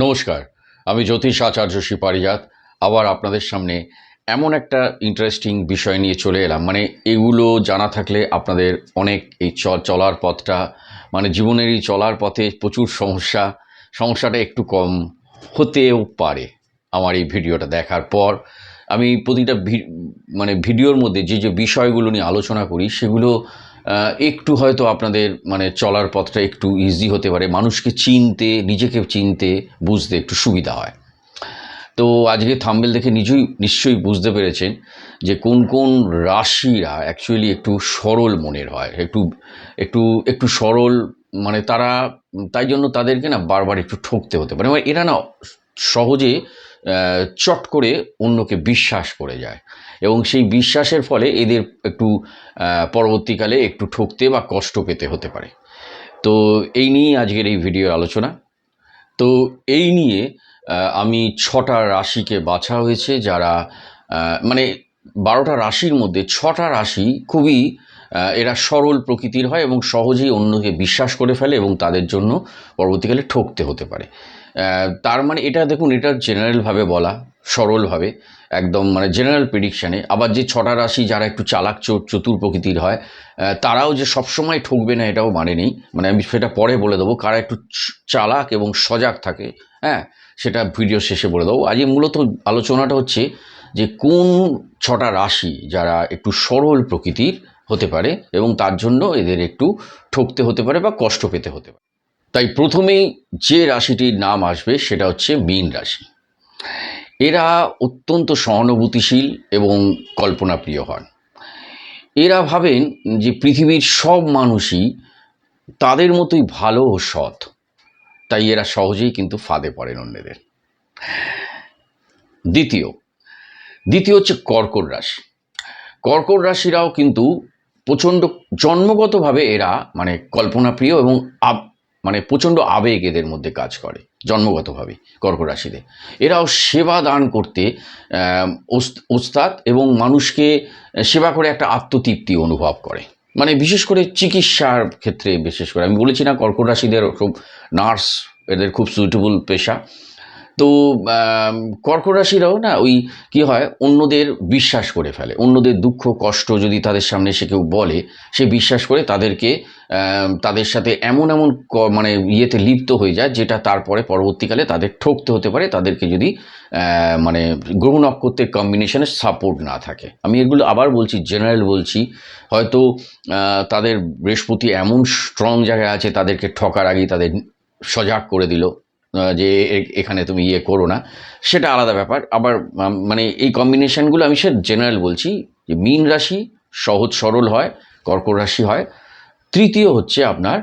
নমস্কার, আমি জ্যোতিষ আচার্য শ্রী পারিজাত আবার আপনাদের সামনে এমন একটা ইন্টারেস্টিং বিষয় নিয়ে চলে এলাম। এগুলো জানা থাকলে আপনাদের অনেক এই চলার পথটা জীবনের এই চলার পথে প্রচুর সমস্যাটা একটু কম হতেও পারে। আমার এই ভিডিওটা দেখার পর আমি প্রতিটা ভিডিওর মধ্যে যে বিষয়গুলো নিয়ে আলোচনা করি সেগুলো একটু হয়তো আপনাদের চলার পথটা একটু ইজি হতে পারে, মানুষকে চিনতে, নিজেকে চিনতে, বুঝতে একটু সুবিধা হয়। তো আজকে থাম্বনেল দেখে নিশ্চয়ই বুঝতে পেরেছেন যে কোন কোন রাশিরা অ্যাকচুয়ালি একটু সরল মনের হয়, একটু একটু একটু সরল, তারা তাই জন্য তাদেরকে না বারবার একটু ঠকতে হতে পারে। এরা না সহজে চট করে অন্যকে বিশ্বাস করে যায় এবং সেই বিশ্বাসের ফলে এদের একটু পরবর্তীকালে একটু ঠকতে বা কষ্ট পেতে হতে পারে। তো এই নিয়েই আজকের এই ভিডিও আলোচনা। তো এই নিয়ে আমি ৬টা রাশিকে বাছা হয়েছে, যারা ১২টা রাশির মধ্যে ৬টা রাশি খুবই এরা সরল প্রকৃতির হয় এবং সহজেই অন্যকে বিশ্বাস করে ফেলে এবং তাদের জন্য পরবর্তীকালে ঠকতে হতে পারে। তার এটা দেখুন, এটা জেনারেলভাবে বলা, সরলভাবে একদম জেনারেল প্রেডিকশানে। আবার যে ৬টা রাশি যারা একটু চালাক চতুর প্রকৃতির হয়, তারাও যে সবসময় ঠকবে না এটাও নেই। আমি সেটা পরে বলে দেবো কারা একটু চালাক এবং সজাগ থাকে। হ্যাঁ, সেটা ভিডিও শেষে বলে দেবো। আজকে মূলত আলোচনাটা হচ্ছে যে কোন ৬টা রাশি যারা একটু সরল প্রকৃতির হতে পারে এবং তার জন্য এদের একটু ঠকতে হতে পারে বা কষ্ট পেতে হতে পারে। তাই প্রথমেই যে রাশিটির নাম আসবে সেটা হচ্ছে মীন রাশি। এরা অত্যন্ত সহানুভূতিশীল এবং কল্পনাপ্রিয় হন। এরা ভাবেন যে পৃথিবীর সব মানুষই তাদের মতোই ভালো ও সৎ, তাই এরা সহজেই কিন্তু ফাঁদে পড়েন অন্যদের। দ্বিতীয় হচ্ছে কর্কট রাশি। কর্কট রাশিরাও কিন্তু প্রচণ্ড জন্মগতভাবে এরা কল্পনাপ্রিয় এবং প্রচণ্ড আবেগ এদের মধ্যে কাজ করে জন্মগতভাবে। কর্কট রাশিদের এরাও সেবা দান করতে ওস্তাদ এবং মানুষকে সেবা করে একটা আত্মতৃপ্তি অনুভব করে। বিশেষ করে চিকিৎসার ক্ষেত্রে, বিশেষ করে আমি বলেছি না কর্কট রাশিদের খুব নার্স, এদের খুব সুইটেবল পেশা। তো কর্কট রাশিরাও না ওই কী হয়, অন্যদের বিশ্বাস করে ফেলে, অন্যদের দুঃখ কষ্ট যদি তাদের সামনে এসে কেউ বলে, সে বিশ্বাস করে তাদেরকে তাদের সাথে এমন ইয়েতে লিপ্ত হয়ে যায় যেটা তারপরে পরবর্তীকালে তাদের ঠকতে হতে পারে, তাদেরকে যদি গ্রহ নক্ষত্রের কম্বিনেশনের সাপোর্ট না থাকে। আমি এগুলো আবার বলছি, জেনারেল বলছি। হয়তো তাদের বৃহস্পতি এমন স্ট্রং জায়গায় আছে, তাদেরকে ঠকার আগেই তাদের সজাগ করে দিল যে এখানে তুমি ইয়ে করো না, সেটা আলাদা ব্যাপার। আবার এই কম্বিনেশনগুলো আমি সে জেনারেল বলছি যে মীন রাশি সহজ সরল হয়, কর্কট রাশি হয়। তৃতীয় হচ্ছে আপনার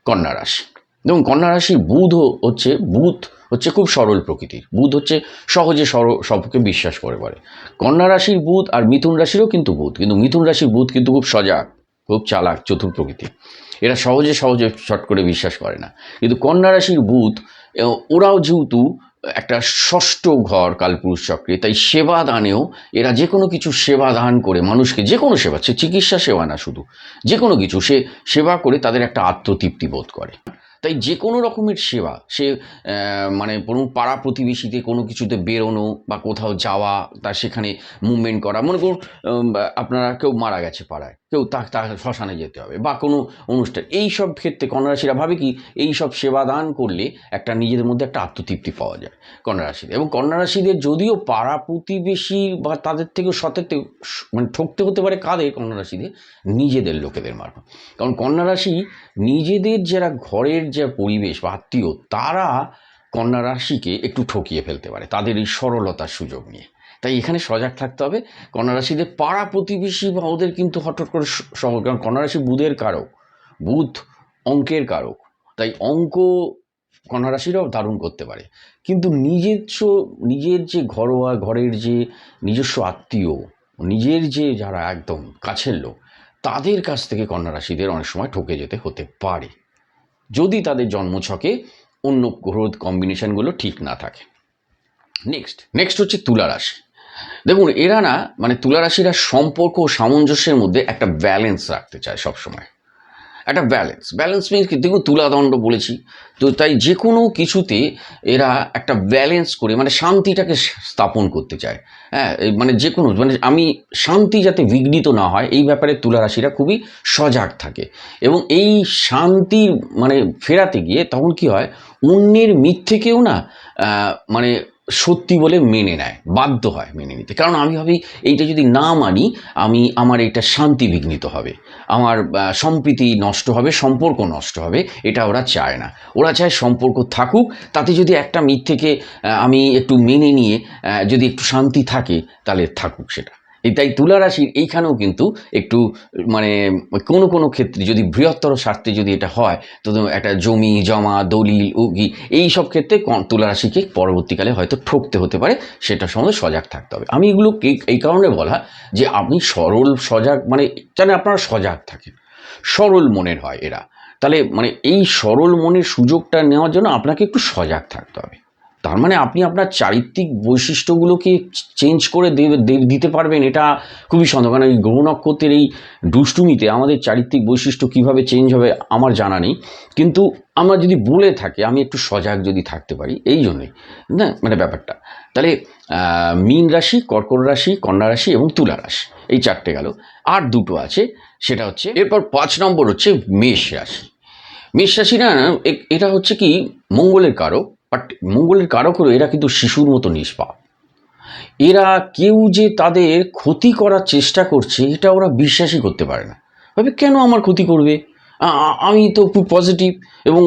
কন্যা রাশি। এবং কন্যা রাশির বুধ হচ্ছে খুব সরল প্রকৃতির। বুধ হচ্ছে সহজে সবকে বিশ্বাস করে পারে। কন্যা রাশির বুধ আর মিথুন রাশিরও কিন্তু বুধ, কিন্তু মিথুন রাশির বুধ কিন্তু খুব সজাগ, খুব চালাক চতুর প্রকৃতির। এরা সহজে শর্ট করে বিশ্বাস করে না। কিন্তু কন্যা রাশির বুধ, ওরাও যেহেতু একটা ষষ্ঠ ঘর কালপুরুষ চক্রে, তাই সেবা দানেও এরা যে কোনো কিছু সেবা দান করে মানুষকে, যে কোনো সেবা, সে চিকিৎসা সেবা না, শুধু যে কোনো কিছু সে সেবা করে তাদের একটা আত্মতৃপ্তি বোধ করে। তাই যে কোনো রকমের সেবা, সে বলুন পাড়া প্রতিবেশীতে কোনো কিছুতে বেরোনো বা কোথাও যাওয়া, তার সেখানে মুভমেন্ট করা, মনে করুন আপনারা কেউ মারা গেছে পাড়ায়, কেউ তার শ্মশানে যেতে হবে বা কোনো অনুষ্ঠান, এই সব ক্ষেত্রে কন্যা রাশিরা ভাবে কি এই সব সেবা দান করলে একটা নিজেদের মধ্যে একটা আত্মতৃপ্তি পাওয়া যায় কন্যা রাশিদের। এবং কন্যা রাশিদের যদিও পাড়া প্রতিবেশী বা তাদের থেকেও সতের থেকে ঠকতে হতে পারে, কাদের? কন্যা রাশিদের নিজেদের লোকেদের মারফত। কারণ কন্যা রাশি নিজেদের যারা ঘরের যে পরিবেশ বা আত্মীয়, তারা কন্যা রাশিকে একটু ঠকিয়ে ফেলতে পারে তাদের এই সরলতার সুযোগ নিয়ে। তাই এখানে সজাগ থাকতে হবে। কন্যা রাশিদের পাড়া প্রতিবেশী বা ওদের কিন্তু হঠাৎ করে সহজ, কারণ কন্যা রাশি বুধের কারক, বুধ অঙ্কের কারক, তাই অঙ্ক কন্যা রাশিরাও দারুণ করতে পারে। কিন্তু নিজের যে ঘরোয়া ঘরের যে নিজস্ব আত্মীয়, নিজের যে যারা একদম কাছের লোক, তাদের কাছ থেকে কন্যা রাশিদের অনেক সময় ঠকে যেতে হতে পারে, যদি তাদের জন্মছকে অন্য গ্রহ কম্বিনেশনগুলো ঠিক না থাকে। নেক্সট হচ্ছে তুলা রাশি। দেখুন, এরা না তুলা রাশিরা সম্পর্ক ও সামঞ্জস্যের মধ্যে একটা ব্যালেন্স রাখতে চায় সবসময়। একটা ব্যালেন্স মিনস কি, দেখুন তুলাদণ্ড বলেছি, তো তাই যে কোনো কিছুতে এরা একটা ব্যালেন্স করে মানে শান্তিটাকে স্থাপন করতে চায়। হ্যাঁ, মানে যে কোনো মানে আমি শান্তি যাতে বিঘ্নিত না হয় এই ব্যাপারে তুলা রাশিরা খুবই সজাগ থাকে, এবং এই শান্তি মানে ফেরাতে গিয়ে তখন কি হয়, অন্যের মিথ্যেকেও না মানে সত্যি বলে মেনে নেয়, বাধ্য হয় মেনে নিতে। কারণ আমি ভাবি এইটা যদি না মানি আমার এইটা শান্তি বিঘ্নিত হবে, আমার সম্প্রীতি নষ্ট হবে, সম্পর্ক নষ্ট হবে। এটা ওরা চায় না, ওরা চায় সম্পর্ক থাকুক, তাতে যদি একটা মিথ্যেকে আমি একটু মেনে নিয়ে যদি একটু শান্তি থাকে তাহলে থাকুক সেটা। তাই তুলা রাশির এইখানেও কিন্তু একটু মানে কোনো কোনো ক্ষেত্রে যদি বৃহত্তর স্বার্থে যদি এটা হয়, তো একটা জমি জমা দলিল উগি এই সব ক্ষেত্রে তুলা রাশিকে পরবর্তীকালে হয়তো ঠকতে হতে পারে, সেটা সম্বন্ধে সজাগ থাকতে হবে। আমি এগুলো এই কারণে বলা যে আপনি সরল সজাগ মানে জানেন আপনারা সজাগ থাকেন, সরল মনের হয় এরা, তাহলে মানে এই সরল মনের সুযোগটা নেওয়ার জন্য আপনাকে একটু সজাগ থাকতে হবে। তার মানে আপনি আপনার চারিত্রিক বৈশিষ্ট্যগুলোকে চেঞ্জ করে দিতে পারবেন, এটা খুবই সন্দেহ। কারণ এই গ্রহ নক্ষত্রের এই দুষ্টুমিতে আমাদের চারিত্রিক বৈশিষ্ট্য কীভাবে চেঞ্জ হবে আমার জানা নেই, কিন্তু আমরা যদি বলে থাকি আমি একটু সজাগ যদি থাকতে পারি এই জন্যই না মানে ব্যাপারটা। তাহলে মীন রাশি, কর্কট রাশি, কন্যা রাশি এবং তুলা রাশি, এই চারটে গেল। আর দুটো আছে, সেটা হচ্ছে এরপর 5 নম্বর হচ্ছে মেষ রাশি। মেষ রাশি না এটা হচ্ছে কি মঙ্গলের কারক, বাট মঙ্গলের কারক হলো এরা কিন্তু শিশুর মতো নিষ্পাপ। এরা কেউ যে তাদের ক্ষতি করার চেষ্টা করছে এটা ওরা বিশ্বাসই করতে পারে না। ভাবে কেন আমার ক্ষতি করবে, আমি তো খুব পজিটিভ, এবং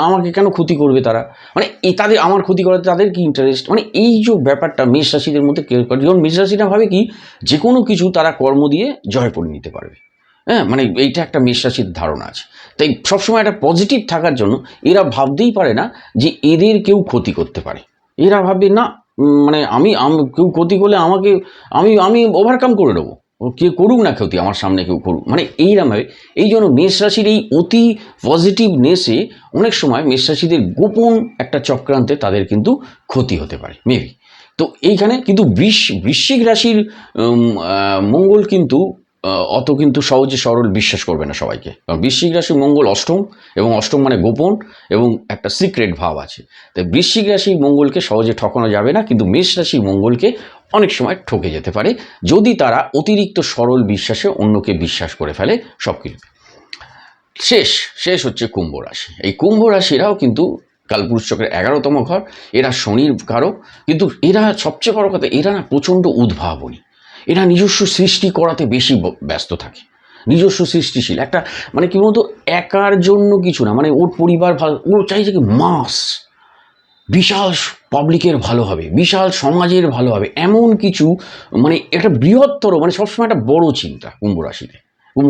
আমাকে কেন ক্ষতি করবে তারা, মানে তাদের আমার ক্ষতি করাতে তাদের কি ইন্টারেস্ট, মানে এই যে ব্যাপারটা মেষ রাশিদের মধ্যে কেউ করে। যেমন মেষ রাশিটা ভাবে কি যে কোনো কিছু তারা কর্ম দিয়ে জয় করে নিতে পারবে। হ্যাঁ, মানে এইটা একটা মেষ রাশির ধারণা আছে। তাই সবসময় একটা পজিটিভ থাকার জন্য এরা ভাবতেই পারে না যে এদের কেউ ক্ষতি করতে পারে। এরা ভাবে না মানে কেউ ক্ষতি করলে আমাকে আমি আমি ওভারকাম করে নেবো, কে করুক না ক্ষতি আমার সামনে কেউ করুক, মানে এইরকমভাবে। এই জন্য মেষ রাশির এই অতি পজিটিভনেসে অনেক সময় মেষ রাশিদের গোপন একটা চক্রান্তে তাদের কিন্তু ক্ষতি হতে পারে মেবি। তো এইখানে কিন্তু বৃশ্চিক রাশির মঙ্গল কিন্তু অত কিন্তু সহজে সরল বিশ্বাস করবে না সবাইকে, কারণ বৃশ্চিক রাশির মঙ্গল অষ্টম, এবং অষ্টম মানে গোপন এবং একটা সিক্রেট ভাব আছে। তাই বৃশ্চিক রাশির মঙ্গলকে সহজে ঠকানো যাবে না, কিন্তু মেষ রাশির মঙ্গলকে অনেক সময় ঠকে যেতে পারে যদি তারা অতিরিক্ত সরল বিশ্বাসে অন্যকে বিশ্বাস করে ফেলে সব কিছু। শেষ হচ্ছে কুম্ভ রাশি। এই কুম্ভ রাশিরাও কিন্তু কালপুরুষ চক্রের 11তম ঘর, এরা শনির কারক, কিন্তু এরা সবচেয়ে বড় কথা এরা না প্রচণ্ড উদ্ভাবনী, এরা নিজস্ব সৃষ্টি করাতে বেশি ব্যস্ত থাকে, নিজস্ব সৃষ্টিশীল একটা মানে কি বলতো একার জন্য কিছু না, মানে ওর পরিবার ভালো, ও চাইছে কি মাস বিশাল পাবলিকের ভালো হবে, বিশাল সমাজের ভালো হবে, এমন কিছু মানে একটা বৃহত্তর মানে সবসময় একটা বড় চিন্তা কুম্ভ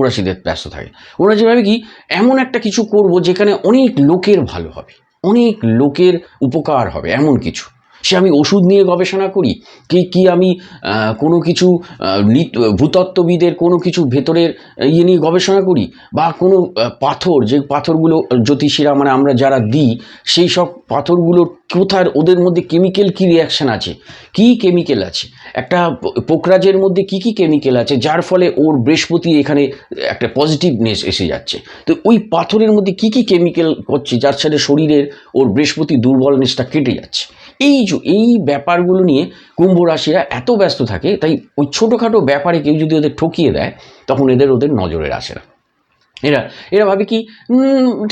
রাশিদের ব্যস্ত থাকে। ওরা যেভাবে কি এমন একটা কিছু করব যেখানে অনেক লোকের ভালো হবে, অনেক লোকের উপকার হবে, এমন কিছু। সে আমি ওষুধ নিয়ে গবেষণা করি, কি আমি কোনো কিছু ভূতত্ত্ববিদের কোনো কিছু ভেতরের ইয়ে নিয়ে গবেষণা করি, বা কোনো পাথর, যে পাথরগুলো জ্যোতিষীরা মানে আমরা যারা দিই সেই সব পাথরগুলোর কোথায় ওদের মধ্যে কেমিক্যাল কী রিয়াকশান আছে, কি কেমিক্যাল আছে, একটা পোকরাজের মধ্যে কি কেমিক্যাল আছে যার ফলে ওর বৃহস্পতি এখানে একটা পজিটিভনেস এসে যাচ্ছে, তো ওই পাথরের মধ্যে কি কেমিক্যাল করছে যার সাথে শরীরের ওর বৃহস্পতি দুর্বলনেসটা কেটে যাচ্ছে। এই ব্যাপারগুলো নিয়ে কুম্ভ রাশিরা এত ব্যস্ত থাকে, তাই ওই ছোটোখাটো ব্যাপারে কেউ যদি ওদের ঠকিয়ে দেয় তখন ওদের নজরে আসে না। এরা ভাবে কি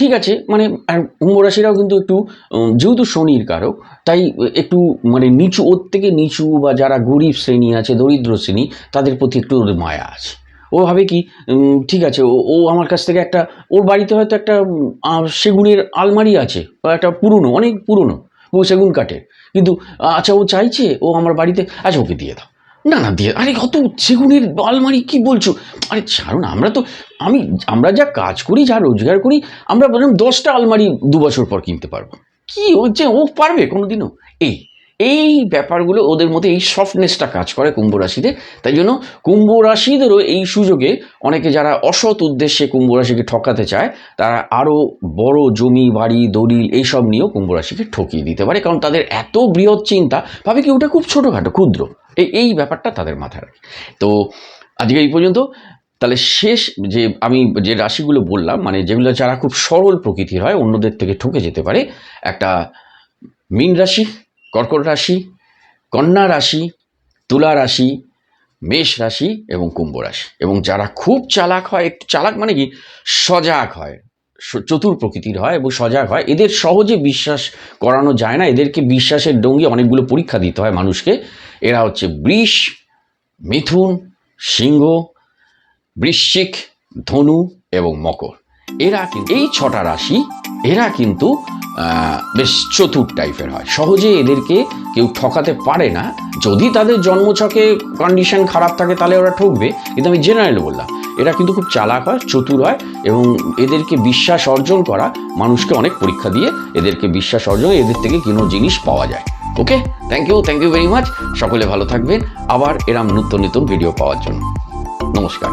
ঠিক আছে, মানে কুম্ভ রাশিরাও কিন্তু একটু যেহেতু শনির কারক, তাই একটু মানে নিচু, ওর থেকে নিচু বা যারা গরিব শ্রেণী আছে, দরিদ্র শ্রেণী, তাদের প্রতি একটু ওদের মায়া আছে। ও ভাবে কি ঠিক আছে, ও আমার কাছ থেকে একটা, ওর বাড়িতে হয়তো একটা সেগুনের আলমারি আছে, বা একটা পুরনো, অনেক পুরনো সেগুন কাঠের, কিন্তু আচ্ছা ও চাইছে ও আমার বাড়িতে, আচ্ছা ওকে দিয়ে দাও, না দিয়ে, আরে কত সেগুনের আলমারি কি বলছো, আরে ছাড়ুন, আমরা যা কাজ করি, যা রোজগার করি, আমরা বললাম 10টা আলমারি 2 বছর পর কিনতে পারবো, কি হচ্ছে ও পারবে কোনোদিনও? এই ব্যাপারগুলো ওদের মধ্যে এই সফটনেসটা কাজ করে কুম্ভ রাশিতে। তাই জন্য কুম্ভ রাশিদেরও এই সুযোগে অনেকে যারা অসৎ উদ্দেশ্যে কুম্ভ রাশিকে ঠকাতে চায়, তারা আরও বড় জমি বাড়ি দলিল এইসব নিয়েও কুম্ভ রাশিকে ঠকিয়ে দিতে পারে, কারণ তাদের এত বৃহৎ চিন্তা, ভাবে কি ওটা খুব ছোটোখাটো ক্ষুদ্র, এই ব্যাপারটা তাদের মাথায় রাখে। তো আজকে এই পর্যন্ত। তাহলে শেষ যে আমি যে রাশিগুলো বললাম, মানে যেগুলো যারা খুব সরল প্রকৃতির হয়, অন্যদের থেকে ঠকে যেতে পারে, একটা মীন রাশি, কর্কট রাশি, কন্যা রাশি, তুলা রাশি, মেষ রাশি এবং কুম্ভ রাশি। এবং যারা খুব চালাক হয়, একটু চালাক মানে কি, সজাগ হয়, চতুর প্রকৃতির হয় এবং সজাগ হয়, এদের সহজে বিশ্বাস করানো যায় না, এদেরকে বিশ্বাসের ডঙ্গি অনেকগুলো পরীক্ষা দিতে হয় মানুষকে। এরা হচ্ছে বৃষ, মিথুন, সিংহ, বৃশ্চিক, ধনু এবং মকর। এরা কিন্তু এই 6টা রাশি, এরা কিন্তু বেশ চতুর টাইপের হয়, সহজে এদেরকে কেউ ঠকাতে পারে না। যদি তাদের জন্মছকে কন্ডিশন খারাপ থাকে তাহলে ওরা ঠকবে, কিন্তু আমি জেনারেল বললাম, এরা কিন্তু খুব চালাক হয়, চতুর হয় এবং এদেরকে বিশ্বাস অর্জন করা, মানুষকে অনেক পরীক্ষা দিয়ে এদেরকে বিশ্বাস অর্জন, এদের থেকে কোনো জিনিস পাওয়া যায়। ওকে, থ্যাংক ইউ ভেরি মাচ। সকলে ভালো থাকবেন, আবার এরম নতুন নতুন ভিডিও পাওয়ার জন্য। নমস্কার।